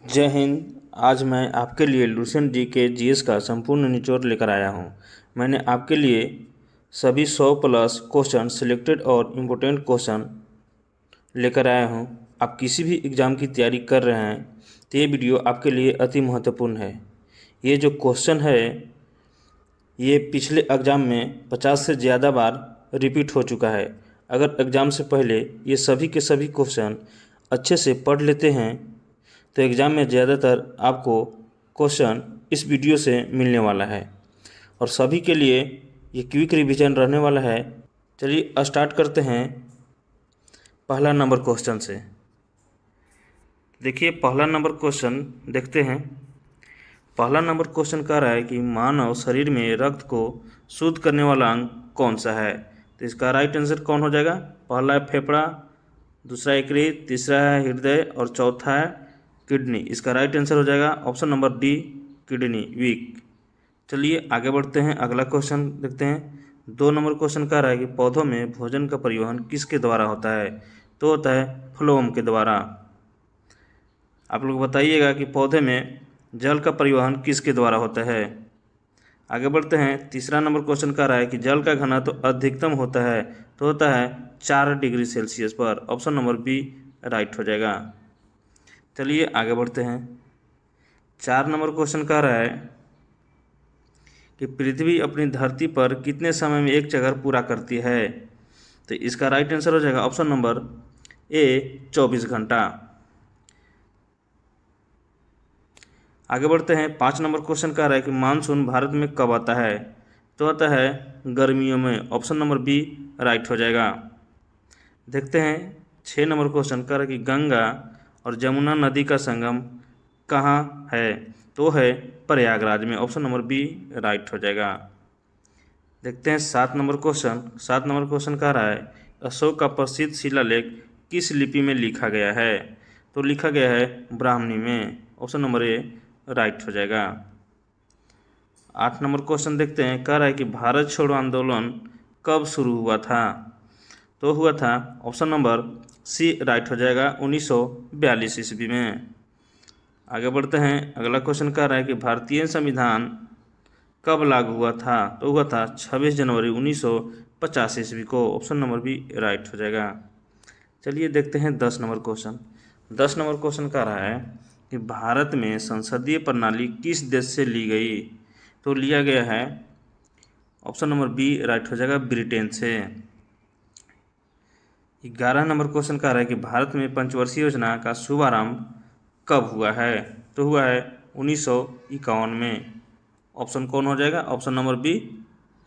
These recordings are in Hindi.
जय हिंद। आज मैं आपके लिए लुसेंट जी के जीएस का संपूर्ण निचोड़ लेकर आया हूँ। मैंने आपके लिए सभी 100 प्लस क्वेश्चन सिलेक्टेड और इम्पोर्टेंट क्वेश्चन लेकर आया हूँ। आप किसी भी एग्ज़ाम की तैयारी कर रहे हैं तो ये वीडियो आपके लिए अति महत्वपूर्ण है। ये जो क्वेश्चन है ये पिछले एग्ज़ाम में 50 से ज़्यादा बार रिपीट हो चुका है। अगर एग्ज़ाम से पहले ये सभी के सभी क्वेश्चन अच्छे से पढ़ लेते हैं तो एग्ज़ाम में ज़्यादातर आपको क्वेश्चन इस वीडियो से मिलने वाला है और सभी के लिए ये क्विक रिवीजन रहने वाला है। चलिए स्टार्ट करते हैं पहला नंबर क्वेश्चन से। देखिए पहला नंबर क्वेश्चन देखते हैं। पहला नंबर क्वेश्चन कह रहा है कि मानव शरीर में रक्त को शुद्ध करने वाला अंग कौन सा है। तो इसका राइट आंसर कौन हो जाएगा? पहला है फेफड़ा, दूसरा यकृत, तीसरा है हृदय और चौथा है किडनी। इसका राइट आंसर हो जाएगा option number D, kidney, weak. चलिए आगे बढ़ते हैं, अगला क्वेश्चन देखते हैं। 2 नंबर क्वेश्चन कह रहा है कि पौधों में भोजन का परिवहन किसके द्वारा होता है। तो होता है फ्लोएम के द्वारा। आप लोग बताइएगा कि पौधे में जल का परिवहन किसके द्वारा होता है। आगे बढ़ते हैं, तीसरा नंबर क्वेश्चन कह रहा है कि जल का घनत्व तो अधिकतम होता है। तो होता है 4 डिग्री सेल्सियस पर। ऑप्शन नंबर बी राइट हो जाएगा। चलिए आगे बढ़ते हैं, 4 नंबर क्वेश्चन कह रहा है कि पृथ्वी अपनी धरती पर कितने समय में एक चक्कर पूरा करती है। तो इसका राइट आंसर हो जाएगा ऑप्शन नंबर ए 24 घंटा। आगे बढ़ते हैं, 5 नंबर क्वेश्चन कह रहा है कि मानसून भारत में कब आता है। तो आता है गर्मियों में। ऑप्शन नंबर बी राइट हो जाएगा। देखते हैं 6 नंबर क्वेश्चन कह रहा है कि गंगा और जमुना नदी का संगम कहाँ है। तो है प्रयागराज में। ऑप्शन नंबर बी राइट हो जाएगा। देखते हैं 7 नंबर क्वेश्चन। 7 नंबर क्वेश्चन कह रहा है अशोक का प्रसिद्ध शिलालेख किस लिपि में लिखा गया है। तो लिखा गया है ब्राह्मणी में। ऑप्शन नंबर ए राइट हो जाएगा। 8 नंबर क्वेश्चन देखते हैं, कह रहा है कि भारत छोड़ो आंदोलन कब शुरू हुआ था। तो हुआ था ऑप्शन नंबर सी राइट हो जाएगा 1942 ईस्वी में। आगे बढ़ते हैं, अगला क्वेश्चन कह रहा है कि भारतीय संविधान कब लागू हुआ था। तो हुआ था 26 जनवरी 1950 ईस्वी को। ऑप्शन नंबर बी राइट हो जाएगा। चलिए देखते हैं 10 नंबर क्वेश्चन। 10 नंबर क्वेश्चन कह रहा है कि भारत में संसदीय प्रणाली किस देश से ली गई। तो लिया गया है ऑप्शन नंबर बी राइट हो जाएगा ब्रिटेन से। 11 नंबर क्वेश्चन कह रहा है कि भारत में पंचवर्षीय योजना का शुभारंभ कब हुआ है। तो हुआ है 1951 में। ऑप्शन कौन हो जाएगा? ऑप्शन नंबर बी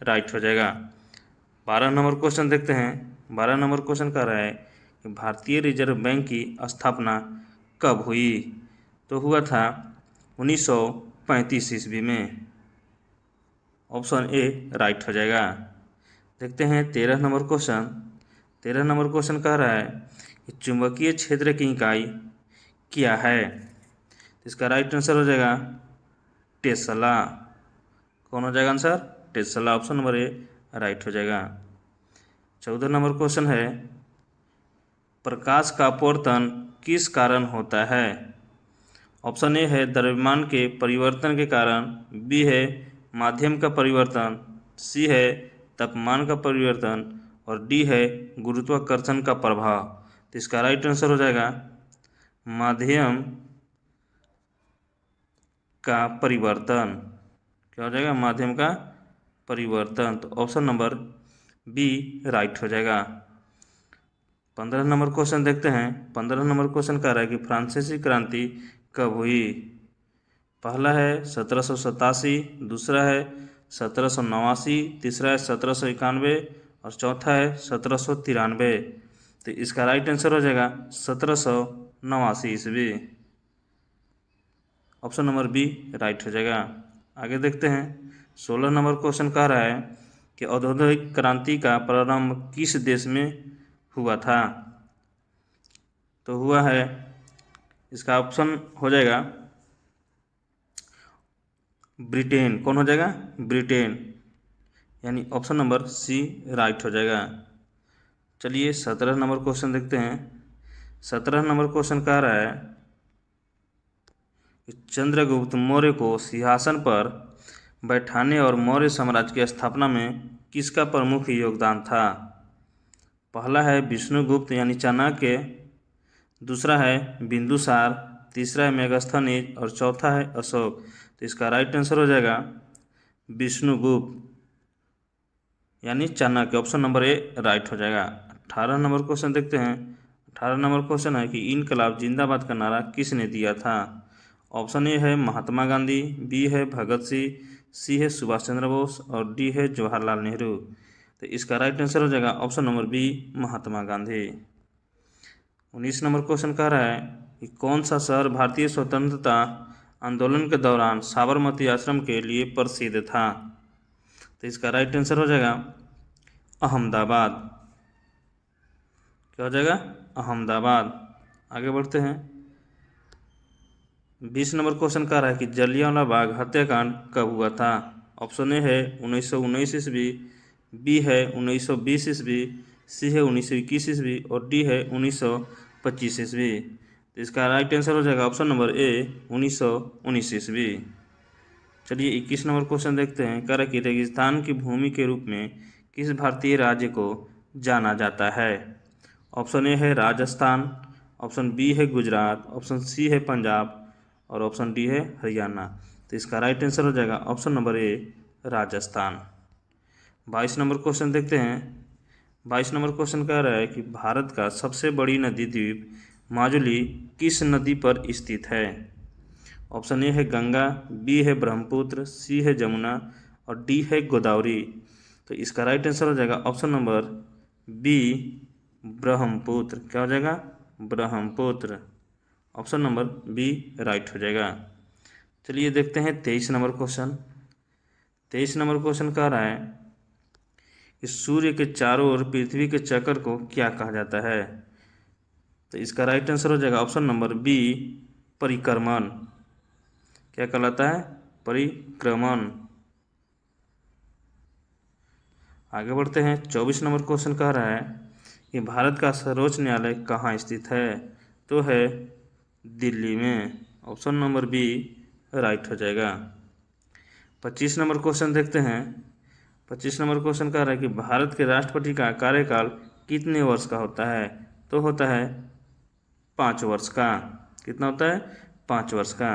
राइट हो जाएगा। 12 नंबर क्वेश्चन देखते हैं। 12 नंबर क्वेश्चन कह रहा है कि भारतीय रिजर्व बैंक की स्थापना कब हुई। तो हुआ था 1935 ईस्वी में। ऑप्शन ए राइट हो जाएगा। देखते हैं 13 नंबर क्वेश्चन। 13 नंबर क्वेश्चन कह रहा है कि चुंबकीय क्षेत्र की इकाई क्या है। इसका राइट आंसर हो जाएगा टेस्ला। कौन हो जाएगा answer? Tesla. Option number A right हो जाएगा। 14 नंबर क्वेश्चन है, प्रकाश का अपवर्तन किस कारण होता है। ऑप्शन ए है द्रव्यमान के परिवर्तन के कारण, बी है माध्यम का परिवर्तन, सी है तापमान का परिवर्तन और डी है गुरुत्वाकर्षण का प्रभाव। तो इसका राइट आंसर हो जाएगा माध्यम का परिवर्तन। क्या हो जाएगा? माध्यम का परिवर्तन। तो ऑप्शन नंबर बी राइट हो जाएगा। 15 नंबर क्वेश्चन देखते हैं। 15 नंबर क्वेश्चन कह रहा है कि फ्रांसीसी क्रांति कब हुई। पहला है 1787, दूसरा है 1789, तीसरा है 1791 और चौथा है 1793। तो इसका राइट आंसर हो जाएगा 1789 ईस्वी। ऑप्शन नंबर बी राइट हो जाएगा। आगे देखते हैं 16 नंबर क्वेश्चन कह रहा है कि औद्योगिक क्रांति का प्रारंभ किस देश में हुआ था। तो हुआ है, इसका ऑप्शन हो जाएगा ब्रिटेन। कौन हो जाएगा? ब्रिटेन, यानी ऑप्शन नंबर सी राइट हो जाएगा। चलिए 17 नंबर क्वेश्चन देखते हैं। 17 नंबर क्वेश्चन कह रहा है कि चंद्रगुप्त मौर्य को सिंहासन पर बैठाने और मौर्य साम्राज्य की स्थापना में किसका प्रमुख योगदान था? पहला है विष्णुगुप्त यानी चाणक्य, दूसरा है बिंदुसार, तीसरा है मेगास्थनीज और चौथा है अशोक। तो इसका राइट आंसर हो जाएगा विष्णुगुप्त यानी Chanakya, option number A right हो जाएगा। 18 नंबर क्वेश्चन देखते हैं। 18 नंबर क्वेश्चन है कि इनकलाब जिंदाबाद का नारा किसने दिया था? ऑप्शन ए है महात्मा गांधी, बी है भगत सिंह, सी है सुभाष चंद्र बोस और डी है जवाहरलाल नेहरू। तो इसका राइट आंसर हो जाएगा option number B Mahatma Gandhi. 19 number question कह रहा है कि कौन सा शहर भारतीय स्वतंत्रता आंदोलन के दौरान साबरमती आश्रम के लिए प्रसिद्ध था? तो इसका राइट आंसर हो जाएगा अहमदाबाद। क्या हो जाएगा? अहमदाबाद। आगे बढ़ते हैं। 20 नंबर क्वेश्चन कह रहा है कि जलियांवाला बाग हत्याकांड कब हुआ था? ऑप्शन ए है 1919 ईस्वी, बी है 1920 ईस्वी, सी है 1921 ईस्वी और डी है 1925 ईस्वी। तो इसका राइट आंसर हो जाएगा ऑप्शन नंबर ए 1919 ईस्वी। चलिए 21 नंबर क्वेश्चन देखते हैं। कह रहा है कि रेगिस्तान की भूमि के रूप में किस भारतीय राज्य को जाना जाता है? ऑप्शन ए है राजस्थान, ऑप्शन बी है गुजरात, ऑप्शन सी है पंजाब और ऑप्शन डी है हरियाणा। तो इसका राइट आंसर हो जाएगा ऑप्शन नंबर ए राजस्थान। 22 नंबर क्वेश्चन देखते हैं। 22 नंबर क्वेश्चन कह रहा है कि भारत का सबसे बड़ी नदी द्वीप माजुली किस नदी पर स्थित है? ऑप्शन ए है गंगा, बी है ब्रह्मपुत्र, सी है जमुना और डी है गोदावरी। तो इसका राइट आंसर हो जाएगा ऑप्शन नंबर बी ब्रह्मपुत्र। क्या हो जाएगा? Brahmaputra. Option number B right हो जाएगा। चलिए देखते हैं 23 नंबर क्वेश्चन। 23 नंबर क्वेश्चन कह रहा है कि सूर्य के चारों ओर पृथ्वी के चक्कर को क्या कहा जाता है? तो इसका राइट आंसर हो जाएगा ऑप्शन नंबर बी परिक्रमण। क्या कहलाता है? परिक्रमण। आगे बढ़ते हैं। 24 नंबर क्वेश्चन कह रहा है कि भारत का सर्वोच्च न्यायालय कहाँ स्थित है? तो है दिल्ली में। ऑप्शन नंबर बी राइट हो जाएगा। 25 नंबर क्वेश्चन देखते हैं। 25 नंबर क्वेश्चन कह रहा है कि भारत के राष्ट्रपति का कार्यकाल कितने वर्ष का होता है? तो होता है 5 वर्ष का। कितना होता है? 5 वर्ष का।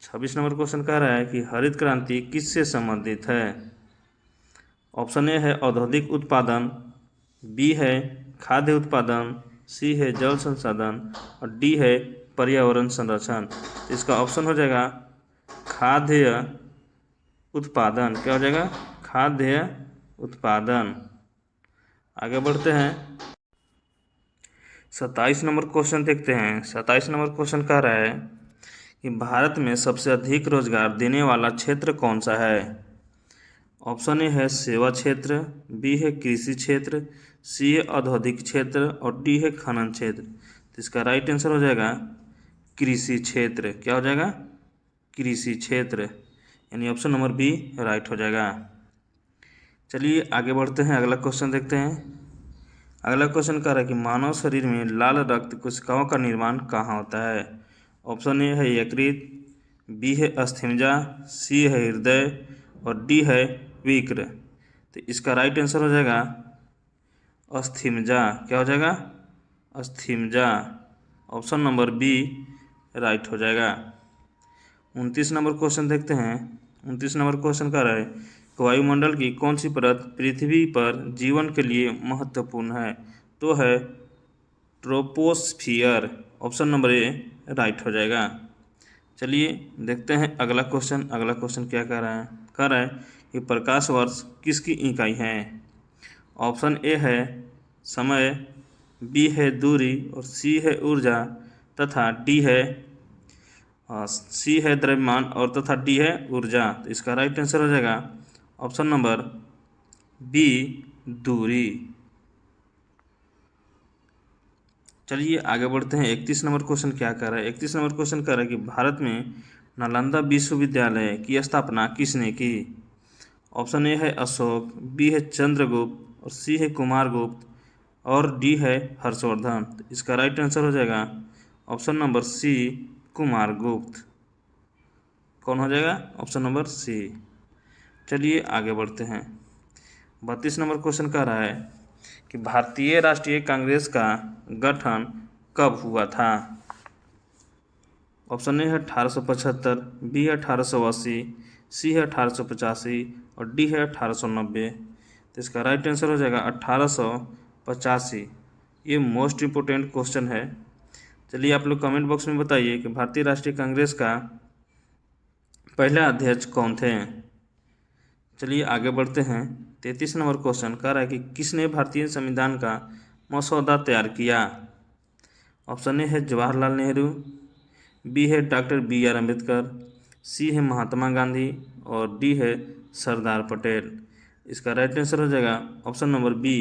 26 नंबर क्वेश्चन कह रहा है कि हरित क्रांति किससे संबंधित है? ऑप्शन ए है औद्योगिक उत्पादन, बी है खाद्य उत्पादन, सी है जल संसाधन और डी है पर्यावरण संरक्षण। इसका ऑप्शन हो जाएगा खाद्य उत्पादन। क्या हो जाएगा? खाद्य उत्पादन। आगे बढ़ते हैं। 27 नंबर क्वेश्चन देखते हैं। 27 नंबर क्वेश्चन कह रहा है कि भारत में सबसे अधिक रोजगार देने वाला क्षेत्र कौन सा है? ऑप्शन ए है सेवा क्षेत्र, बी है कृषि क्षेत्र, सी है औद्योगिक क्षेत्र और डी है खनन क्षेत्र। तो इसका राइट आंसर हो जाएगा कृषि क्षेत्र। क्या हो जाएगा? कृषि क्षेत्र यानी ऑप्शन नंबर बी राइट हो जाएगा। चलिए आगे बढ़ते हैं। अगला क्वेश्चन देखते हैं। अगला क्वेश्चन कह रहा है कि मानव शरीर में लाल रक्त कोशिकाओं का निर्माण कहाँ होता है? ऑप्शन ए है यकृत, बी है अस्थिमज्जा, सी है हृदय और डी है विक्र। तो इसका राइट आंसर हो जाएगा अस्थिमज्जा। क्या हो जाएगा? अस्थिमज्जा। ऑप्शन नंबर बी राइट हो जाएगा। 29 नंबर क्वेश्चन देखते हैं। 29 नंबर क्वेश्चन कह रहा है कि वायुमंडल की कौन सी परत पृथ्वी पर जीवन के लिए महत्वपूर्ण है? तो है troposphere. Option number A right हो जाएगा। चलिए देखते हैं अगला क्वेश्चन। अगला क्वेश्चन क्या कह रहा है? कह रहा है कि प्रकाश वर्ष किसकी इकाई है? ऑप्शन ए है समय, बी है दूरी और सी है ऊर्जा तथा डी है सी है द्रव्यमान और तथा डी है ऊर्जा। तो इसका राइट आंसर हो जाएगा ऑप्शन नंबर बी दूरी। चलिए आगे बढ़ते हैं। 31 नंबर क्वेश्चन क्या कर रहा है? 31 नंबर क्वेश्चन कह रहा है कि भारत में नालंदा विश्वविद्यालय की स्थापना किसने की? ऑप्शन ए है अशोक, बी है चंद्रगुप्त और सी है कुमारगुप्त और डी है हर्षवर्धन। तो इसका राइट आंसर हो जाएगा ऑप्शन नंबर सी कुमारगुप्त। कौन हो जाएगा? Option number C. चलिए आगे बढ़ते हैं। 32 नंबर क्वेश्चन कह रहा है कि भारतीय राष्ट्रीय कांग्रेस का गठन कब हुआ था? ऑप्शन ए है 1875, बी है 1880, सी है 1885 और डी है 1890। तो इसका राइट आंसर हो जाएगा 1885। ये मोस्ट इम्पोर्टेंट क्वेश्चन है। चलिए आप लोग कमेंट बॉक्स में बताइए कि भारतीय राष्ट्रीय कांग्रेस का पहला अध्यक्ष कौन थे। चलिए आगे बढ़ते हैं। 33 नंबर क्वेश्चन कह रहा है कि किसने भारतीय संविधान का मसौदा तैयार किया? ऑप्शन ए है जवाहरलाल नेहरू, बी है डॉक्टर बी आर अम्बेडकर, सी है महात्मा गांधी और डी है सरदार पटेल। इसका राइट आंसर हो जाएगा option number B,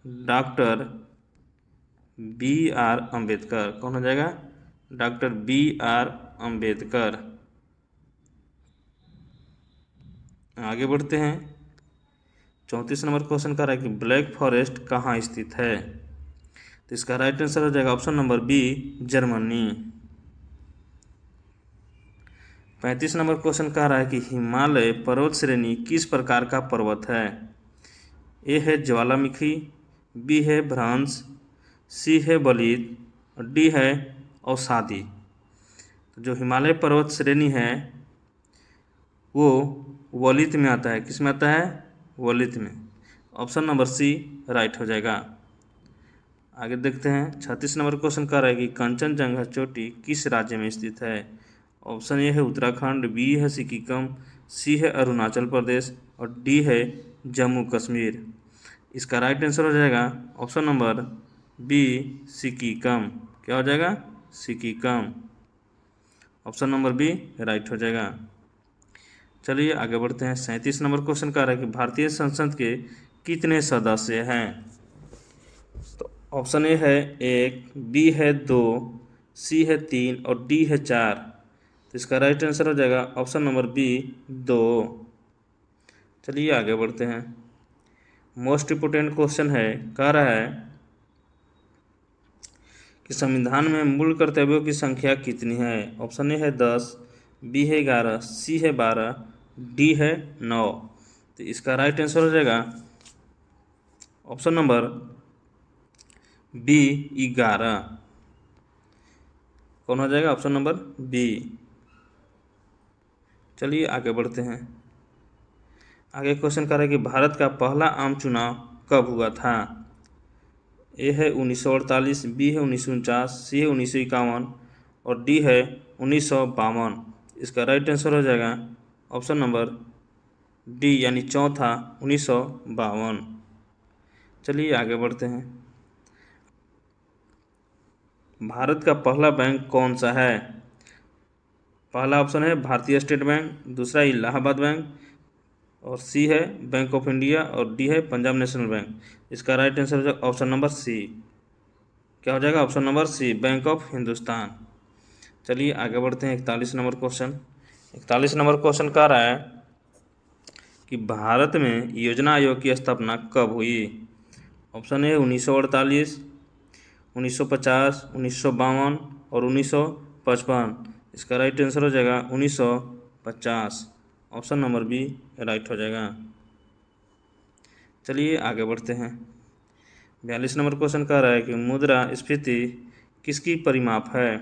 doctor B R Ambedkar. कौन हो जाएगा? Doctor B R Ambedkar. आगे बढ़ते हैं। 34 नंबर क्वेश्चन कर रहा है कि ब्लैक फॉरेस्ट कहाँ स्थित है? तो इसका राइट आंसर हो जाएगा option number B, Germany. 35 number question कह रहा है कि हिमालय पर्वत श्रेणी किस प्रकार का पर्वत है? ए है ज्वालामुखी, बी है भ्रंश, सी है बलित और डी है अवसादी। तो जो हिमालय पर्वत श्रेणी है वो वलित में आता है। किस में आता है? वलित में। ऑप्शन नंबर सी राइट हो जाएगा। आगे देखते हैं। 36 नंबर क्वेश्चन कह रहा है कि कंचनजंगा चोटी किस राज्य में स्थित है? ऑप्शन ए है उत्तराखंड, बी है सिक्किम, सी है अरुणाचल प्रदेश और डी है जम्मू कश्मीर। इसका राइट आंसर हो जाएगा ऑप्शन नंबर बी, सिक्किम। क्या हो जाएगा? Sikkim. Option number B right हो जाएगा। चलिए आगे बढ़ते हैं। 37 नंबर क्वेश्चन कह रहा है कि भारतीय संसद के कितने सदस्य हैं? तो ऑप्शन ए है 1, बी है 2, सी है 3 और डी है 4। तो इसका राइट आंसर हो जाएगा ऑप्शन नंबर बी, 2। चलिए आगे बढ़ते हैं। मोस्ट इम्पोर्टेंट क्वेश्चन है, कह रहा है कि संविधान में मूल कर्तव्यों की संख्या कितनी है? ऑप्शन ए है 10, बी है 11, सी है 12, डी है 9। तो इसका राइट आंसर हो जाएगा ऑप्शन नंबर बी, 11। कौन हो जाएगा? Option number B. चलिए आगे बढ़ते हैं। आगे क्वेश्चन कर रहा है कि भारत का पहला आम चुनाव कब हुआ था? ए है 1948, बी है 1949, सी है 1951 और डी है 1952। इसका राइट आंसर हो जाएगा ऑप्शन नंबर डी यानी चौथा, 1952। चलिए आगे बढ़ते हैं। भारत का पहला बैंक कौन सा है? पहला ऑप्शन है भारतीय स्टेट बैंक, दूसरा इलाहाबाद बैंक और सी है बैंक ऑफ इंडिया और डी है पंजाब नेशनल बैंक। इसका राइट आंसर हो जाएगा ऑप्शन नंबर सी। क्या हो जाएगा? Option number C, bank of Hindustan. चलिए आगे बढ़ते हैं। 41 नंबर क्वेश्चन। 41 नंबर क्वेश्चन कह रहा है कि भारत में योजना आयोग की स्थापना कब हुई? ऑप्शन ए 1948, 1950, 1952 और 1955। इसका राइट आंसर हो जाएगा 1950। ऑप्शन नंबर बी राइट हो जाएगा। चलिए आगे बढ़ते हैं। 42 नंबर क्वेश्चन कह रहा है कि मुद्रा स्फीति किसकी परिमाप है?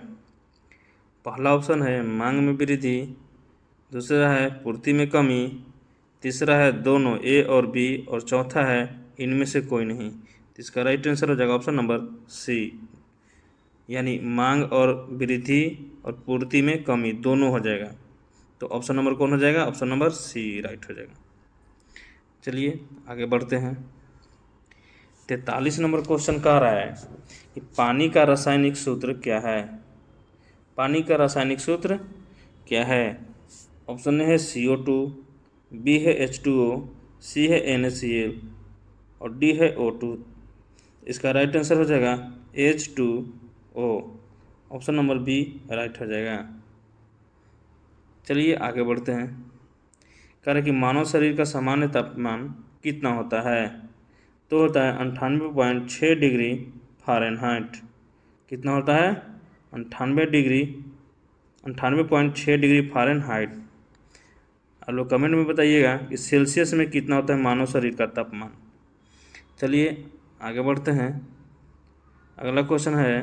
पहला ऑप्शन है मांग में वृद्धि, दूसरा है पूर्ति में कमी, तीसरा है दोनों ए और बी और चौथा है इनमें से कोई नहीं। इसका राइट आंसर हो जाएगा ऑप्शन नंबर सी, यानी मांग और वृद्धि और पूर्ति में कमी दोनों हो जाएगा। तो ऑप्शन नंबर कौन हो जाएगा? ऑप्शन नंबर सी राइट हो जाएगा। चलिए आगे बढ़ते हैं। 43 नंबर क्वेश्चन कह रहा है कि पानी का रासायनिक सूत्र क्या है? पानी का रासायनिक सूत्र क्या है? ऑप्शन ए है CO2, बी है H2O, सी है NaCl और डी है O2। इसका राइट आंसर हो जाएगा H2O। Option number B right हो जाएगा। चलिए आगे बढ़ते हैं। कह रहे कि मानव शरीर का सामान्य तापमान कितना होता है? तो होता है 98.6 डिग्री फ़ारेनहाइट। कितना होता है? 98.6 डिग्री फ़ारेनहाइट। आप लोग कमेंट में बताइएगा कि सेल्सियस में कितना होता है मानव शरीर का तापमान। चलिए आगे बढ़ते हैं। अगला क्वेश्चन है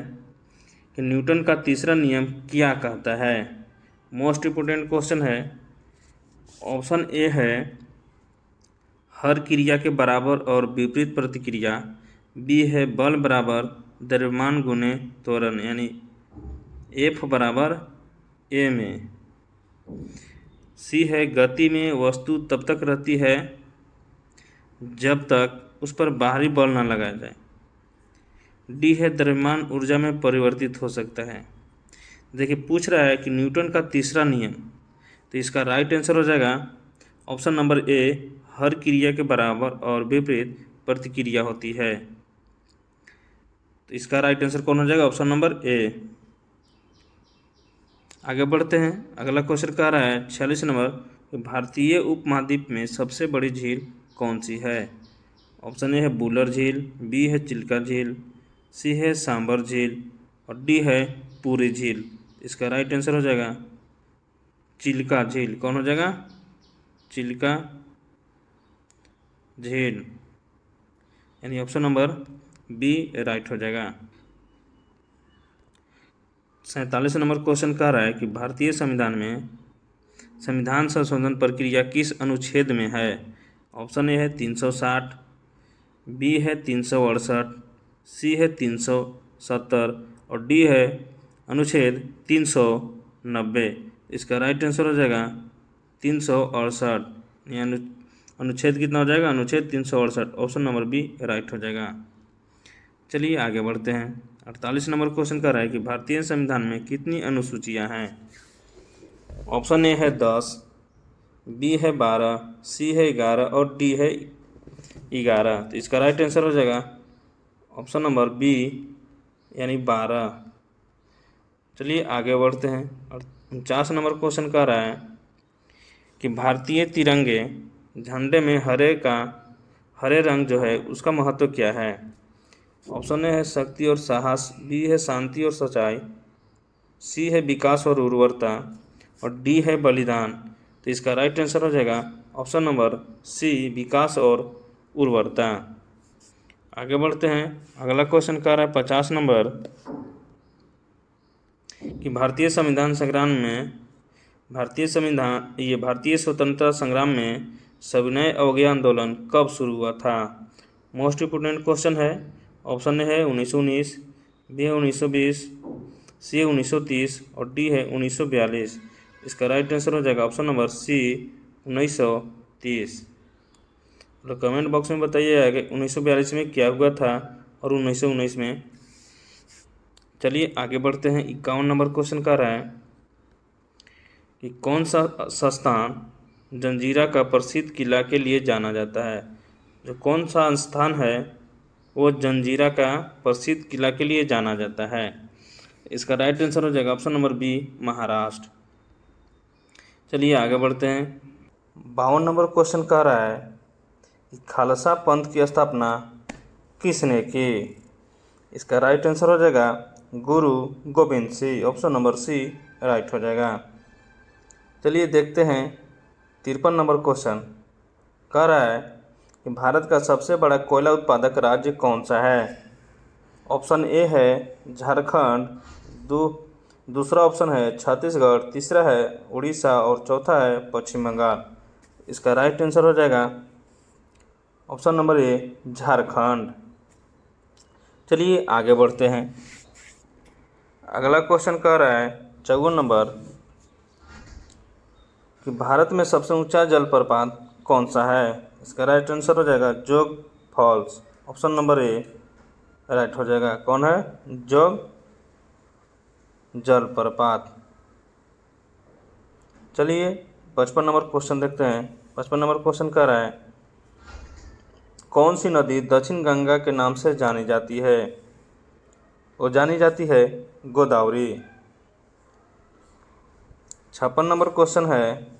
कि न्यूटन का तीसरा नियम क्या कहता है। मोस्ट इम्पोर्टेंट क्वेश्चन है। ऑप्शन ए है हर क्रिया के बराबर और विपरीत प्रतिक्रिया, बी है बल बराबर द्रव्यमान गुने त्वरण यानी F बराबर A में, सी है गति में वस्तु तब तक रहती है जब तक उस पर बाहरी बल न लगाया जाए, डी है द्रव्यमान ऊर्जा में परिवर्तित हो सकता है। देखिए पूछ रहा है कि न्यूटन का तीसरा नियम, तो इसका राइट आंसर हो जाएगा ऑप्शन नंबर ए, हर क्रिया के बराबर और विपरीत प्रतिक्रिया होती है। तो इसका राइट आंसर कौन हो जाएगा, ऑप्शन नंबर ए। आगे बढ़ते हैं। अगला क्वेश्चन कह रहा है 46 नंबर, भारतीय उपमहाद्वीप में सबसे बड़ी झील कौन सी है। ऑप्शन ए है बुलर झील, बी है चिल्का झील, सी है सांबर झील और डी है पूरी झील। इसका राइट आंसर हो जाएगा चिल्का झील। कौन हो जाएगा, चिल्का झील, यानी ऑप्शन नंबर बी राइट हो जाएगा। 47 नंबर क्वेश्चन कह रहा है कि भारतीय संविधान में संविधान संशोधन प्रक्रिया किस अनुच्छेद में है। ऑप्शन ए है 360, बी है 368, सी है 370 और डी है अनुच्छेद 390। इसका राइट आंसर हो जाएगा 368, यानी अनुच्छेद कितना हो जाएगा, अनुच्छेद 368। ऑप्शन नंबर बी राइट हो जाएगा। चलिए आगे बढ़ते हैं। 48 नंबर क्वेश्चन कर रहा है कि भारतीय संविधान में कितनी अनुसूचियां हैं। ऑप्शन ए है 10, बी है 12, सी है 11 और डी है 11। तो इसका राइट आंसर हो जाएगा ऑप्शन नंबर बी यानी 12। चलिए आगे बढ़ते हैं। और 49 नंबर क्वेश्चन कर रहा है कि भारतीय तिरंगे झंडे में हरे रंग जो है उसका महत्व क्या है। ऑप्शन ए है शक्ति और साहस, बी है शांति और सच्चाई, सी है विकास और उर्वरता और डी है बलिदान। तो इसका राइट आंसर हो जाएगा ऑप्शन नंबर सी, विकास और उर्वरता। आगे बढ़ते हैं। अगला क्वेश्चन कर रहा है 50 नंबर कि भारतीय स्वतंत्रता संग्राम में सविनय अवज्ञा आंदोलन कब शुरू हुआ था। मोस्ट इम्पोर्टेंट क्वेश्चन है। ऑप्शन ए है 1919, बी है 1920, सी है 1930 और डी है 1942। इसका राइट आंसर हो जाएगा ऑप्शन नंबर सी 1930। तो कमेंट बॉक्स में बताइएगा कि 1942 में क्या हुआ था और 1919 में। चलिए आगे बढ़ते हैं। 51 नंबर क्वेश्चन का रहा है कि कौन सा संस्थान जंजीरा का प्रसिद्ध किला के लिए जाना जाता है। जो कौन सा स्थान है वो जंजीरा का प्रसिद्ध किला के लिए जाना जाता है। इसका राइट आंसर हो जाएगा ऑप्शन नंबर बी, महाराष्ट्र। चलिए आगे बढ़ते हैं। 52 नंबर क्वेश्चन कह रहा है कि खालसा पंथ की स्थापना किसने की। इसका राइट आंसर हो जाएगा Guru Gobind Singh. Option number C right हो जाएगा। चलिए देखते हैं 53 नंबर क्वेश्चन कह रहा है कि भारत का सबसे बड़ा कोयला उत्पादक राज्य कौन सा है। ऑप्शन ए है झारखंड, दूसरा ऑप्शन है छत्तीसगढ़, तीसरा है उड़ीसा और चौथा है पश्चिम बंगाल। इसका राइट आंसर हो जाएगा ऑप्शन नंबर ए, झारखंड। चलिए आगे बढ़ते हैं। अगला क्वेश्चन कह रहा है 54 नंबर कि भारत में सबसे ऊंचा जलप्रपात कौन सा है। इसका राइट आंसर हो जाएगा Jog falls. Option number A right हो जाएगा। कौन है, जोग जलप्रपात। चलिए 55 नंबर क्वेश्चन देखते हैं। 55 नंबर क्वेश्चन कह रहा है कौन सी नदी दक्षिण गंगा के नाम से जानी जाती है। वो जानी जाती है गोदावरी। 56 नंबर क्वेश्चन है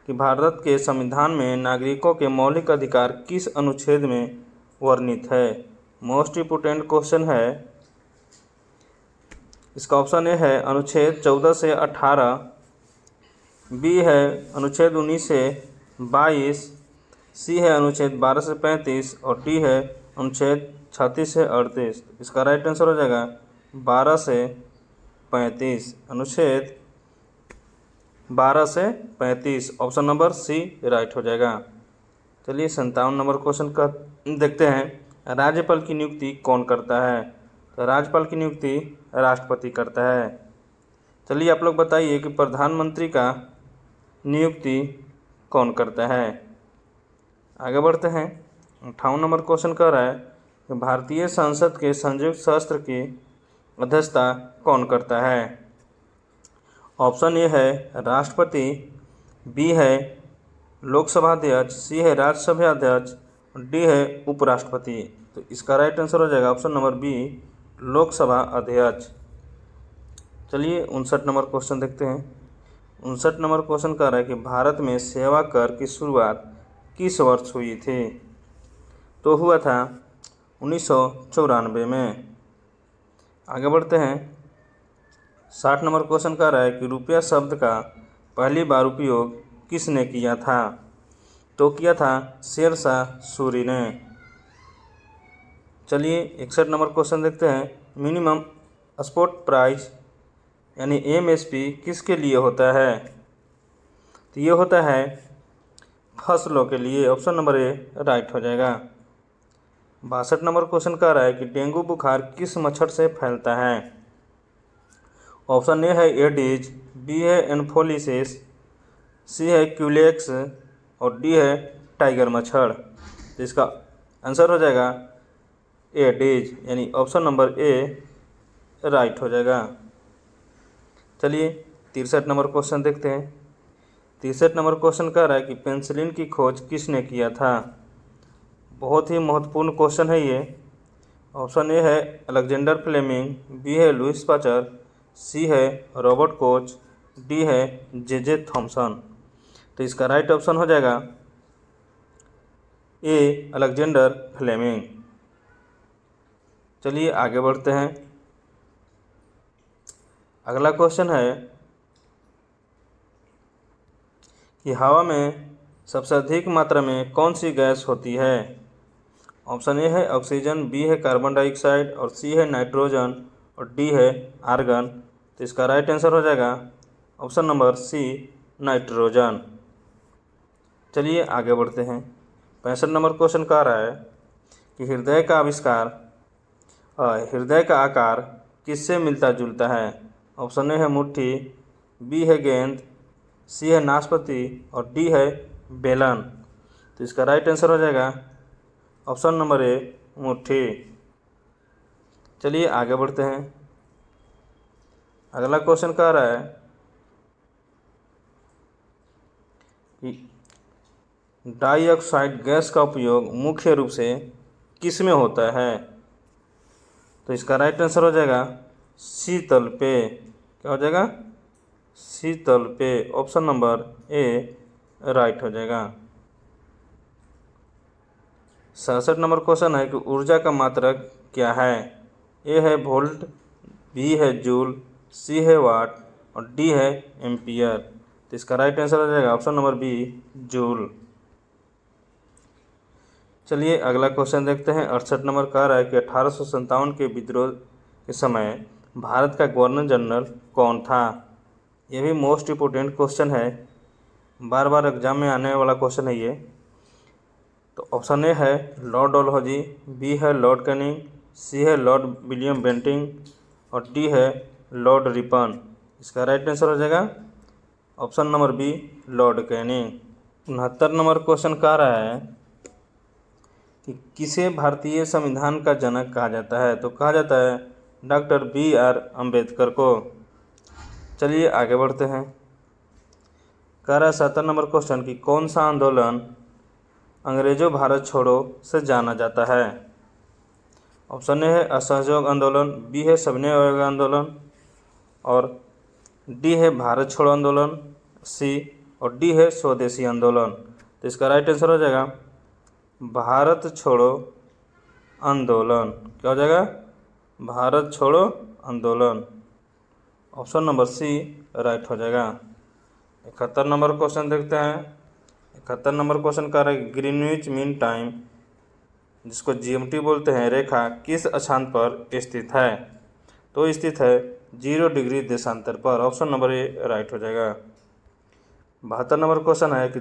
कि भारत के संविधान में नागरिकों के मौलिक अधिकार किस अनुच्छेद में वर्णित है। मोस्ट इम्पोर्टेंट क्वेश्चन है। इसका ऑप्शन ए है अनुच्छेद 14 से 18, बी है अनुच्छेद 19 से 22, सी है अनुच्छेद 12 से 35 और डी है अनुच्छेद 36 से 38। इसका राइट आंसर हो जाएगा 12 से 35, अनुच्छेद 12 से 35, ऑप्शन नंबर सी राइट हो जाएगा। चलिए 57 नंबर क्वेश्चन का देखते हैं। राज्यपाल की नियुक्ति कौन करता है? तो राज्यपाल की नियुक्ति राष्ट्रपति करता है। चलिए आप लोग बताइए कि प्रधानमंत्री का नियुक्ति कौन करता है? आगे बढ़ते हैं। 58 नंबर क्वेश्चन कह रहा है कि भारतीय संसद के संयुक्त सत्र की अध्यक्षता कौन करता है? ऑप्शन ए है राष्ट्रपति, बी है लोकसभा अध्यक्ष, सी है राज्यसभा अध्यक्ष, डी है उपराष्ट्रपति। तो इसका राइट आंसर हो जाएगा ऑप्शन नंबर बी, लोकसभा अध्यक्ष। चलिए 59 नंबर क्वेश्चन देखते हैं। 59 नंबर क्वेश्चन कह रहा है कि भारत में सेवा कर की शुरुआत किस वर्ष हुई थी? तो हुआ था 1994 में। आगे बढ़ते हैं। 60 नंबर क्वेश्चन कह रहा है कि रुपया शब्द का पहली बार उपयोग किसने किया था? तो किया था शेरशाह सूरी ने। चलिए 61 नंबर क्वेश्चन देखते हैं। मिनिमम सपोर्ट प्राइस यानी MSP किसके लिए होता है? तो ये होता है फसलों के लिए, ऑप्शन नंबर ए राइट हो जाएगा। 62 नंबर क्वेश्चन कह रहा है कि डेंगू बुखार किस मच्छर से फैलता है? ऑप्शन ए है एडिज, बी है एनफोलिसिस, सी है क्यूलेक्स और डी है टाइगर मच्छर। तो इसका आंसर हो जाएगा एडिज यानी ऑप्शन नंबर ए राइट हो जाएगा। चलिए 63 नंबर क्वेश्चन देखते हैं। 63 नंबर क्वेश्चन कह रहा है कि पेंसिलिन की खोज किसने किया था? बहुत ही महत्वपूर्ण क्वेश्चन है ये। ऑप्शन ए है अलेक्जेंडर फ्लेमिंग, बी है लुइस पाचर, सी है रॉबर्ट कोच, डी है जे थॉमसन। तो इसका राइट ऑप्शन हो जाएगा ए अलेक्जेंडर फ्लेमिंग। चलिए आगे बढ़ते हैं। अगला क्वेश्चन है कि हवा में सबसे अधिक मात्रा में कौन सी गैस होती है? ऑप्शन ए है ऑक्सीजन, बी है कार्बन डाइऑक्साइड और सी है नाइट्रोजन और डी है आर्गन। तो इसका राइट आंसर हो जाएगा ऑप्शन नंबर सी नाइट्रोजन। चलिए आगे बढ़ते हैं। 65 नंबर क्वेश्चन कह रहा है कि हृदय का आकार किससे मिलता जुलता है? ऑप्शन ए है मुट्ठी, बी है गेंद, सी है नाशपाती और डी है बेलन। तो इसका राइट आंसर हो जाएगा ऑप्शन नंबर ए मुट्ठी। चलिए आगे बढ़ते हैं। अगला क्वेश्चन कह रहा है कि डाइऑक्साइड गैस का उपयोग मुख्य रूप से किस में होता है? तो इसका राइट आंसर हो जाएगा शीतल पे। क्या हो जाएगा? शीतल पे, ऑप्शन नंबर ए राइट हो जाएगा। 67 नंबर क्वेश्चन है कि ऊर्जा का मात्रक क्या है? ए है वोल्ट, बी है जूल, सी है वाट और डी है एम्पियर। तो इसका राइट आंसर हो जाएगा ऑप्शन नंबर बी जूल। चलिए अगला क्वेश्चन देखते हैं। 68 नंबर कह रहा है कि 1857 के विद्रोह के समय भारत का गवर्नर जनरल कौन था? यह भी मोस्ट इम्पोर्टेंट क्वेश्चन है, बार बार एग्जाम में आने वाला क्वेश्चन है ये। तो ऑप्शन ए है लॉर्ड डलहौजी, बी है लॉर्ड कैनिंग, सी है लॉर्ड विलियम बेंटिंग और डी है लॉर्ड रिपन। इसका राइट आंसर हो जाएगा option number B lord Canning. 69 number question कह रहा है कि किसे भारतीय संविधान का जनक कहा जाता है? तो कहा जाता है डॉक्टर BR अम्बेडकर को। चलिए आगे बढ़ते हैं। कह रहा है 70 नंबर क्वेश्चन कि कौन सा आंदोलन अंग्रेजों भारत छोड़ो से जाना जाता है? ऑप्शन ए है असहयोग आंदोलन, बी है सविनय अवज्ञा आंदोलन और डी है भारत छोड़ो आंदोलन, सी और डी है स्वदेशी आंदोलन। तो इसका राइट आंसर हो जाएगा भारत छोड़ो आंदोलन। क्या हो जाएगा? भारत छोड़ो आंदोलन। ऑप्शन नंबर सी राइट हो जाएगा। 71 नंबर क्वेश्चन देखते हैं। 71 नंबर क्वेश्चन कह रहा है ग्रीनविच मीन टाइम, जिसको जीएमटी बोलते हैं, रेखा किस अक्षांश पर स्थित है? तो स्थित है 0 डिग्री देशांतर पर। ऑप्शन नंबर ए राइट हो जाएगा। 72 नंबर क्वेश्चन है कि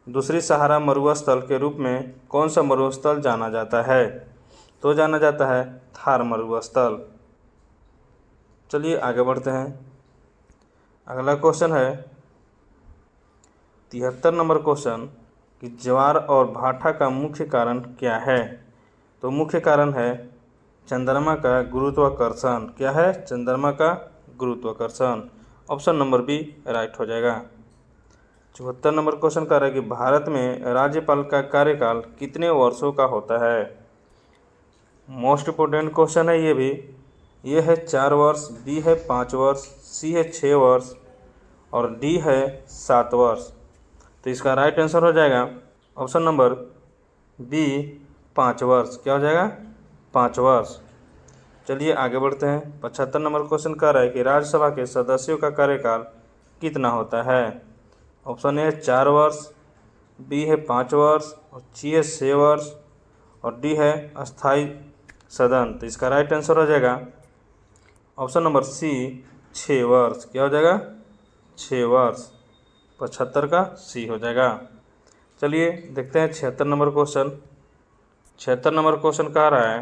दूसरी सहारा मरुस्थल के रूप में कौन सा मरुस्थल जाना जाता है? तो जाना जाता है थार मरुस्थल। चलिए आगे बढ़ते हैं। अगला क्वेश्चन है 73 नंबर क्वेश्चन कि ज्वार और भाटा का मुख्य कारण क्या है? तो मुख्य कारण है चंद्रमा का गुरुत्वाकर्षण। क्या है? चंद्रमा का गुरुत्वाकर्षण। ऑप्शन नंबर बी राइट हो जाएगा। 74 नंबर क्वेश्चन कह रहा है कि भारत में राज्यपाल का कार्यकाल कितने वर्षों का होता है? मोस्ट इम्पोर्टेंट क्वेश्चन है ये भी। ये है 4 वर्ष, बी है 5 वर्ष, सी है 6 वर्ष और डी है 7 वर्ष। तो इसका राइट आंसर हो जाएगा ऑप्शन नंबर बी 5 वर्ष। क्या हो जाएगा? 5 वर्ष। चलिए आगे बढ़ते हैं। 75 नंबर क्वेश्चन कह रहा है कि राज्यसभा के सदस्यों का कार्यकाल कितना होता है? ऑप्शन ए 4 वर्ष, बी है 5 वर्ष और सी है 6 वर्ष और डी है अस्थायी सदन। तो इसका राइट आंसर हो जाएगा ऑप्शन नंबर सी 6 वर्ष। क्या हो जाएगा? 6 वर्ष। 75 का सी हो जाएगा। चलिए देखते हैं 76 नंबर क्वेश्चन। 76 नंबर क्वेश्चन कह रहा है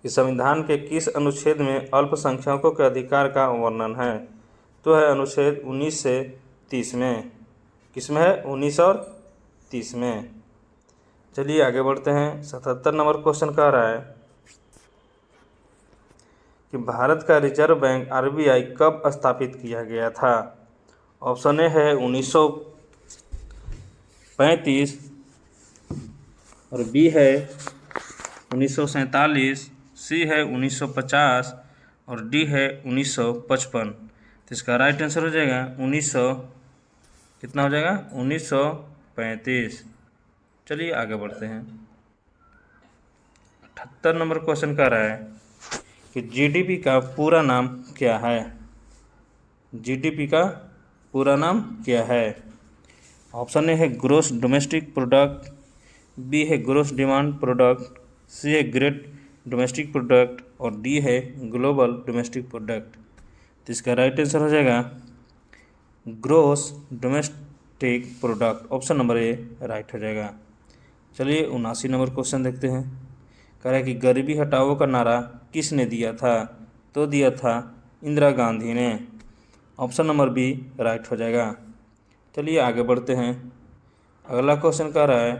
कि संविधान के किस अनुच्छेद में अल्पसंख्यकों के अधिकार का वर्णन है? तो है अनुच्छेद 19 से 30 में। किस में है? 19 और 30 में। चलिए आगे बढ़ते हैं। 77 नंबर क्वेश्चन कह रहा है कि भारत का रिजर्व बैंक आरबीआई कब स्थापित किया गया था? ऑप्शन ए है 1935 और बी है 1947, सी है 1950 और डी है 1955। तो इसका राइट आंसर हो जाएगा 1900 कितना हो जाएगा? 1935। चलिए आगे बढ़ते हैं। 78 नंबर क्वेश्चन कह रहा है कि जीडीपी का पूरा नाम क्या है? जीडीपी का पूरा नाम क्या है? ऑप्शन ए है ग्रोस डोमेस्टिक प्रोडक्ट, बी है ग्रोस डिमांड प्रोडक्ट, सी है ग्रेट डोमेस्टिक प्रोडक्ट और डी है ग्लोबल डोमेस्टिक प्रोडक्ट। तो इसका राइट आंसर हो जाएगा gross domestic product. Option number A right हो जाएगा। चलिए 79 नंबर क्वेश्चन देखते हैं। कह रहा है कि गरीबी हटाओ का नारा किसने दिया था? तो दिया था इंदिरा गांधी ने। ऑप्शन नंबर बी राइट हो जाएगा। चलिए आगे बढ़ते हैं। अगला क्वेश्चन कह रहा है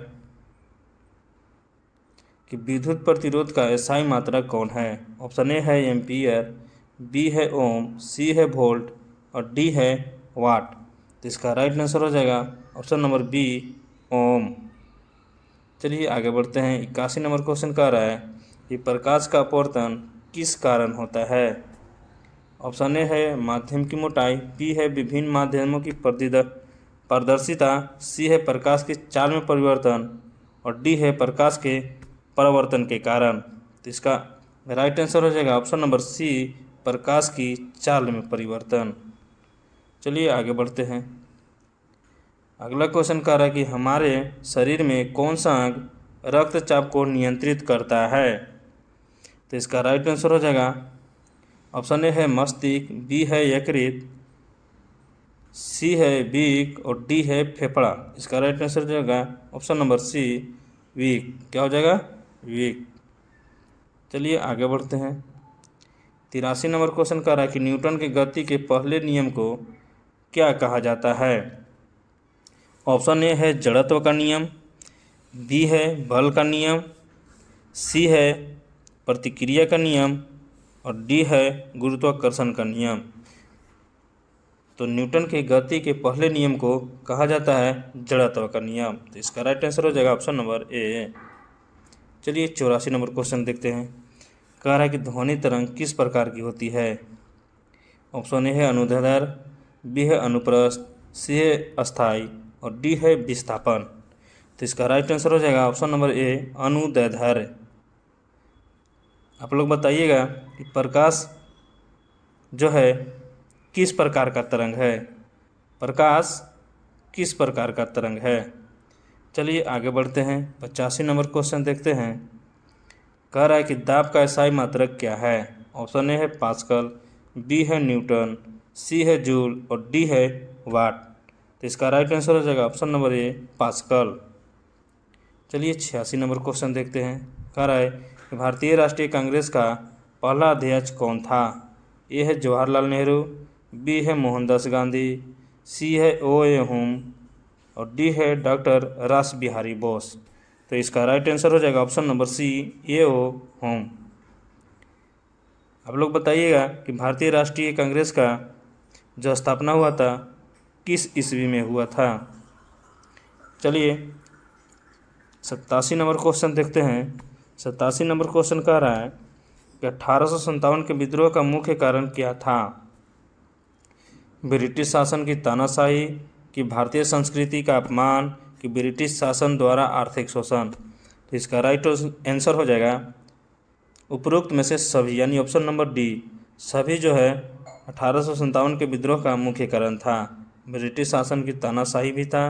कि विद्युत प्रतिरोध का एसआई मात्रक कौन है? ऑप्शन ए है एम्पियर, बी है ओम, सी है वोल्ट और डी है वाट। तो इसका राइट आंसर हो जाएगा ऑप्शन नंबर बी ओम। चलिए आगे बढ़ते हैं। 81 नंबर क्वेश्चन कह रहा है कि प्रकाश का अपवर्तन किस कारण होता है? ऑप्शन ए है माध्यम की मोटाई, बी है विभिन्न माध्यमों की पारदर्शिता, सी है प्रकाश की चाल में परिवर्तन और डी है प्रकाश के परावर्तन के कारण। तो इसका राइट आंसर हो जाएगा ऑप्शन नंबर सी प्रकाश की चाल में परिवर्तन। चलिए आगे बढ़ते हैं। अगला क्वेश्चन कह रहा है कि हमारे शरीर में कौन सा अंग रक्तचाप को नियंत्रित करता है? तो इसका राइट आंसर हो जाएगा ऑप्शन ए है मस्तिष्क, बी है यकृत, सी है बीक और डी है फेफड़ा। इसका राइट आंसर हो जाएगा ऑप्शन नंबर सी वीक। क्या हो जाएगा? वीक। चलिए आगे बढ़ते हैं। 83 नंबर क्वेश्चन कह रहा है कि न्यूटन के गति के पहले नियम को क्या कहा जाता है? ऑप्शन ए है जड़त्व का नियम, बी है बल का नियम, सी है प्रतिक्रिया का नियम और डी है गुरुत्वाकर्षण का नियम। तो न्यूटन के गति के पहले नियम को कहा जाता है जड़त्व का नियम। तो इसका राइट आंसर हो जाएगा ऑप्शन नंबर ए। चलिए 84 नंबर क्वेश्चन देखते हैं। कह रहा है कि ध्वनि तरंग किस प्रकार की होती है? ऑप्शन ए है अनुदैर्ध्य, बी है अनुप्रस्थ, सी है अस्थायी और डी है विस्थापन। तो इसका राइट आंसर हो जाएगा ऑप्शन नंबर ए अनुदैर्ध्य। आप लोग बताइएगा कि प्रकाश जो है किस प्रकार का तरंग है? प्रकाश किस प्रकार का तरंग है? चलिए आगे बढ़ते हैं। 85 नंबर क्वेश्चन देखते हैं। कह रहा है कि दाब का एसआई मात्रक क्या है? ऑप्शन ए है पास्कल, बी है न्यूटन, सी है जूल और डी है वाट। तो इसका राइट आंसर हो जाएगा ऑप्शन नंबर ए पास्कल। चलिए 86 नंबर क्वेश्चन देखते हैं। कह रहा है कि भारतीय राष्ट्रीय कांग्रेस का पहला अध्यक्ष कौन था? ए है जवाहरलाल नेहरू, बी है मोहनदास गांधी, सी है ओ ए हुम और डी है डॉक्टर रास बिहारी बोस। तो इसका राइट आंसर हो जाएगा ऑप्शन नंबर सी ए ओ हुम। आप लोग बताइएगा कि भारतीय राष्ट्रीय कांग्रेस का जो स्थापना हुआ था किस ईस्वी में हुआ था? चलिए 87 नंबर क्वेश्चन देखते हैं। 87 नंबर क्वेश्चन कह रहा है कि 1857 के विद्रोह का मुख्य कारण क्या था? ब्रिटिश शासन की तानाशाही, कि भारतीय संस्कृति का अपमान, कि ब्रिटिश शासन द्वारा आर्थिक शोषण। तो इसका राइट आंसर हो जाएगा उपरोक्त में से सभी, यानी ऑप्शन नंबर डी सभी जो है 1857 के विद्रोह का मुख्य कारण था। ब्रिटिश शासन की तानाशाही भी था,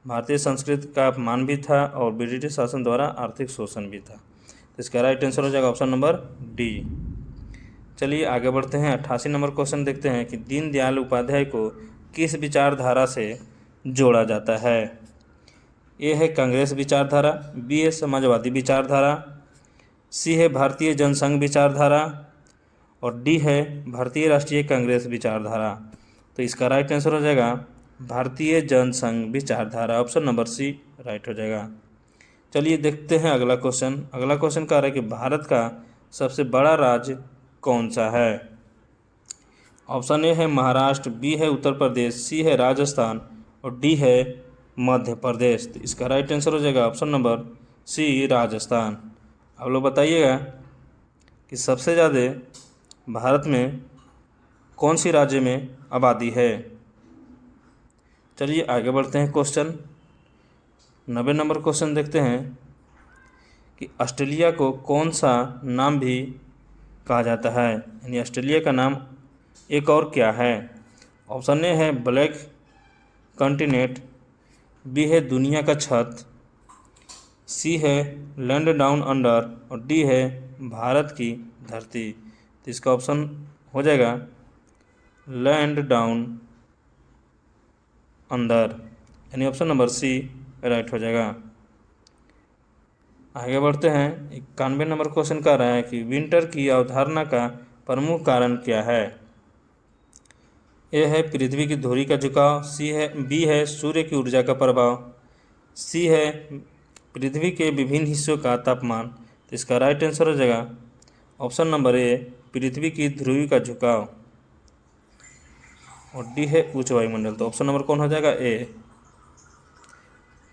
भारतीय संस्कृति का अपमान भी था और ब्रिटिश शासन द्वारा आर्थिक शोषण भी था। तो इसका राइट आंसर हो जाएगा ऑप्शन नंबर डी। चलिए आगे बढ़ते हैं। 88 नंबर क्वेश्चन देखते हैं कि दीनदयाल उपाध्याय को किस विचारधारा से जोड़ा जाता है? ए है कांग्रेस विचारधारा, बी है समाजवादी विचारधारा, सी है भारतीय जनसंघ विचारधारा और डी है भारतीय राष्ट्रीय कांग्रेस विचारधारा। तो इसका राइट आंसर हो जाएगा भारतीय जनसंघ विचारधारा, ऑप्शन नंबर सी राइट हो जाएगा। चलिए देखते हैं अगला क्वेश्चन। अगला क्वेश्चन कह रहा है कि भारत का सबसे बड़ा राज्य कौन सा है? ऑप्शन ए है महाराष्ट्र, बी है उत्तर प्रदेश, सी है राजस्थान और डी है मध्य प्रदेश। तो इसका राइट आंसर हो जाएगा ऑप्शन नंबर सी राजस्थान। आप लोग बताइएगा कि सबसे ज़्यादा भारत में कौन सी राज्य में आबादी है? चलिए आगे बढ़ते हैं। क्वेश्चन 90 नंबर क्वेश्चन देखते हैं कि ऑस्ट्रेलिया को कौन सा नाम भी कहा जाता है, यानी ऑस्ट्रेलिया का नाम एक और क्या है? ऑप्शन ए है ब्लैक कॉन्टिनेंट, बी है दुनिया का छत, सी है लैंड डाउन अंडर और डी है भारत की धरती। तो इसका ऑप्शन हो जाएगा लैंड डाउन अंदर, यानी ऑप्शन नंबर सी राइट हो जाएगा। आगे बढ़ते हैं। 91 नंबर क्वेश्चन कह रहा है कि विंटर की अवधारणा का प्रमुख कारण क्या है? ए है पृथ्वी की धुरी का झुकाव, बी है सूर्य की ऊर्जा का प्रभाव, सी है पृथ्वी के विभिन्न हिस्सों का तापमान। तो इसका राइट आंसर हो जाएगा ऑप्शन नंबर ए पृथ्वी की ध्रुवी का झुकाव और डी है उच्च वायुमंडल। तो ऑप्शन नंबर कौन हो जाएगा? ए।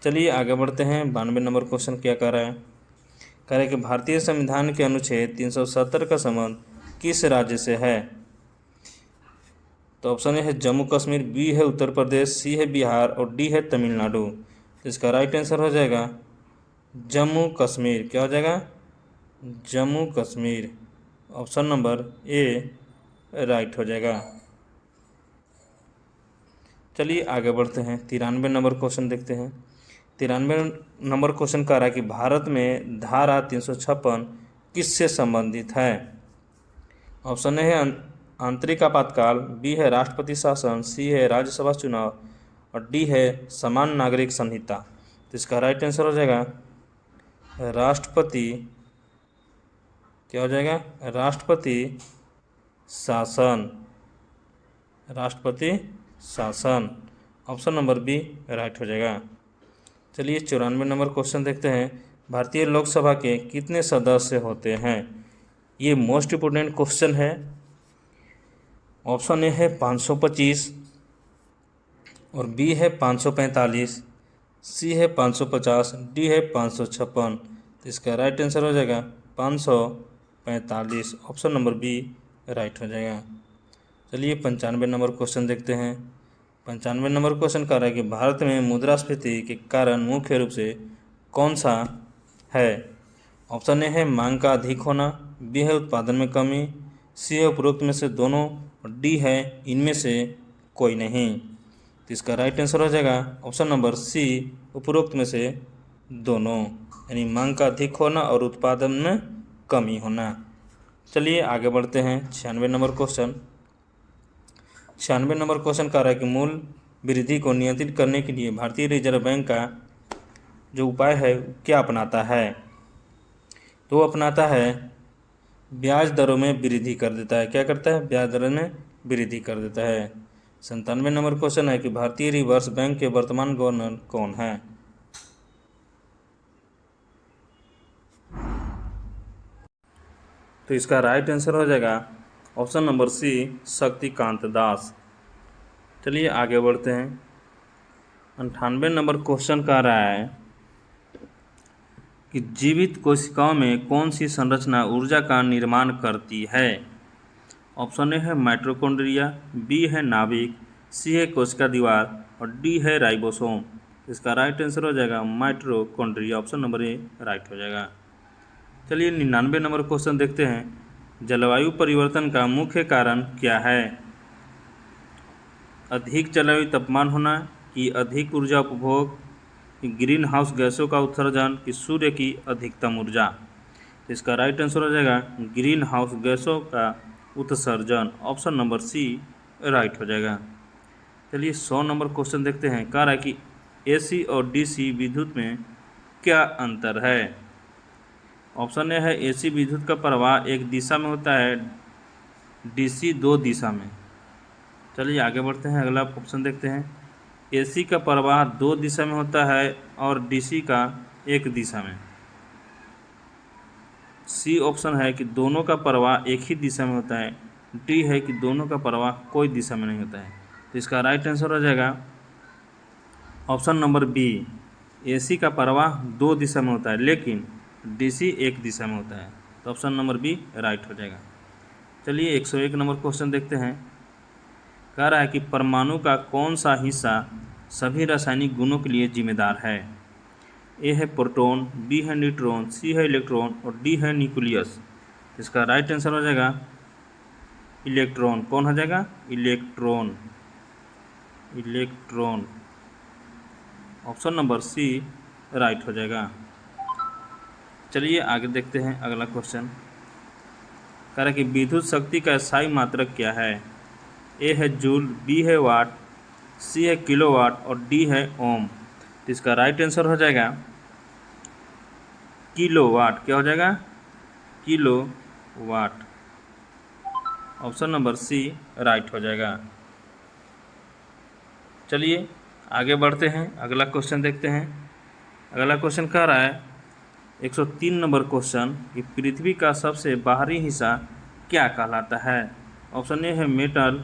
चलिए आगे बढ़ते हैं। 92 नंबर क्वेश्चन क्या कह रहा है? कह रहा है कि भारतीय संविधान के अनुच्छेद 370 का संबंध किस राज्य से है? तो ऑप्शन ए है जम्मू कश्मीर, बी है उत्तर प्रदेश, सी है बिहार और डी है तमिलनाडु। तो इसका राइट आंसर हो जाएगा जम्मू कश्मीर। क्या हो जाएगा? Jammu Kashmir, option number A right हो जाएगा। चलिए आगे बढ़ते हैं। 93 नंबर क्वेश्चन देखते हैं। 93 नंबर क्वेश्चन कह रहा है कि भारत में धारा 356 किससे संबंधित है? ऑप्शन ए है आंतरिक आपातकाल, बी है राष्ट्रपति शासन, सी है राज्यसभा चुनाव और डी है समान नागरिक संहिता। तो इसका राइट आंसर हो जाएगा राष्ट्रपति, क्या हो जाएगा? राष्ट्रपति शासन, राष्ट्रपति शासन, ऑप्शन नंबर बी राइट हो जाएगा। चलिए 94 नंबर क्वेश्चन देखते हैं। भारतीय लोकसभा के कितने सदस्य होते हैं? ये मोस्ट इम्पोर्टेंट क्वेश्चन है। ऑप्शन ए है 525 और बी है 545, सी है 550, डी है 556। तो इसका राइट आंसर हो जाएगा 545, ऑप्शन नंबर बी राइट हो जाएगा। चलिए 95 नंबर क्वेश्चन देखते हैं। 95 नंबर क्वेश्चन कह रहा है कि भारत में मुद्रास्फीति के कारण मुख्य रूप से कौन सा है? ऑप्शन ए है मांग का अधिक होना, बी है उत्पादन में कमी, सी है उपरोक्त में से दोनों और डी है इनमें से कोई नहीं। तो इसका राइट आंसर हो जाएगा ऑप्शन नंबर सी, उपरोक्त में से दोनों, यानी मांग का अधिक होना और उत्पादन में कमी होना। चलिए आगे बढ़ते हैं 96 नंबर क्वेश्चन। 96 नंबर क्वेश्चन कह रहा है कि मूल्य वृद्धि को नियंत्रित करने के लिए भारतीय रिजर्व बैंक का जो उपाय है क्या अपनाता है? तो वो अपनाता है ब्याज दरों में वृद्धि कर देता है। क्या करता है? ब्याज दरों में वृद्धि कर देता है। 97 नंबर क्वेश्चन है कि भारतीय रिजर्व बैंक के वर्तमान गवर्नर कौन है? तो इसका राइट आंसर हो जाएगा ऑप्शन नंबर सी, शक्तिकांत दास। चलिए आगे बढ़ते हैं। 98 नंबर क्वेश्चन कह रहा है कि जीवित कोशिकाओं में कौन सी संरचना ऊर्जा का निर्माण करती है? ऑप्शन ए है माइटोकॉन्ड्रिया, बी है नाभिक, सी है कोशिका दीवार और डी है राइबोसोम। इसका राइट आंसर हो जाएगा mitochondria, option number A right हो जाएगा। चलिए 99 नंबर क्वेश्चन देखते हैं। जलवायु परिवर्तन का मुख्य कारण क्या है? अधिक जलवायु तापमान होना, कि अधिक ऊर्जा उपभोग, कि ग्रीन हाउस गैसों का उत्सर्जन, कि सूर्य की अधिकतम ऊर्जा। तो इसका राइट आंसर हो जाएगा ग्रीन हाउस गैसों का उत्सर्जन, ऑप्शन नंबर सी राइट हो जाएगा। चलिए 100 नंबर क्वेश्चन देखते हैं। कह रहा है कि एसी और डीसी विद्युत में क्या अंतर है? ऑप्शन ए है एसी विद्युत का प्रवाह एक दिशा में होता है, डीसी दो दिशा में। चलिए आगे बढ़ते हैं, अगला ऑप्शन देखते हैं। एसी का प्रवाह दो दिशा में होता है और डीसी का एक दिशा में। सी ऑप्शन है कि दोनों का प्रवाह एक ही दिशा में होता है। डी है कि दोनों का प्रवाह कोई दिशा में नहीं होता है। तो इसका राइट आंसर हो जाएगा ऑप्शन नंबर बी, एसी का प्रवाह दो दिशा में होता है लेकिन डीसी एक दिशा में होता है। तो ऑप्शन नंबर बी राइट हो जाएगा। चलिए 101 नंबर क्वेश्चन देखते हैं। कह रहा है कि परमाणु का कौन सा हिस्सा सभी रासायनिक गुणों के लिए जिम्मेदार है? ए है प्रोटॉन, बी है न्यूट्रॉन, सी है इलेक्ट्रॉन और डी है न्यूक्लियस। इसका राइट आंसर हो जाएगा इलेक्ट्रॉन। कौन हो जाएगा? Electron, electron, option number C right हो जाएगा। चलिए आगे देखते हैं अगला क्वेश्चन। कह रहा है कि विद्युत शक्ति का स्थायी मात्रक क्या है? ए है जूल, बी है वाट, सी है किलोवाट और डी है ओम। तो इसका राइट आंसर हो जाएगा किलोवाट। क्या हो जाएगा? Kilowatt, option number C right हो जाएगा। चलिए आगे बढ़ते हैं, अगला क्वेश्चन देखते हैं। अगला क्वेश्चन कह रहा है 103 नंबर क्वेश्चन कि पृथ्वी का सबसे बाहरी हिस्सा क्या कहलाता है? ऑप्शन ए है मेटल,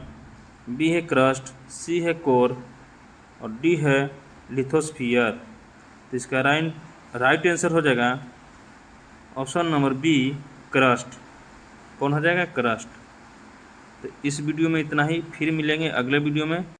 बी है क्रस्ट, सी है कोर और डी है लिथोस्फीयर। तो इसका राइट आंसर हो जाएगा ऑप्शन नंबर बी, क्रस्ट। कौन हो जाएगा? क्रस्ट। तो इस वीडियो में इतना ही, फिर मिलेंगे अगले वीडियो में।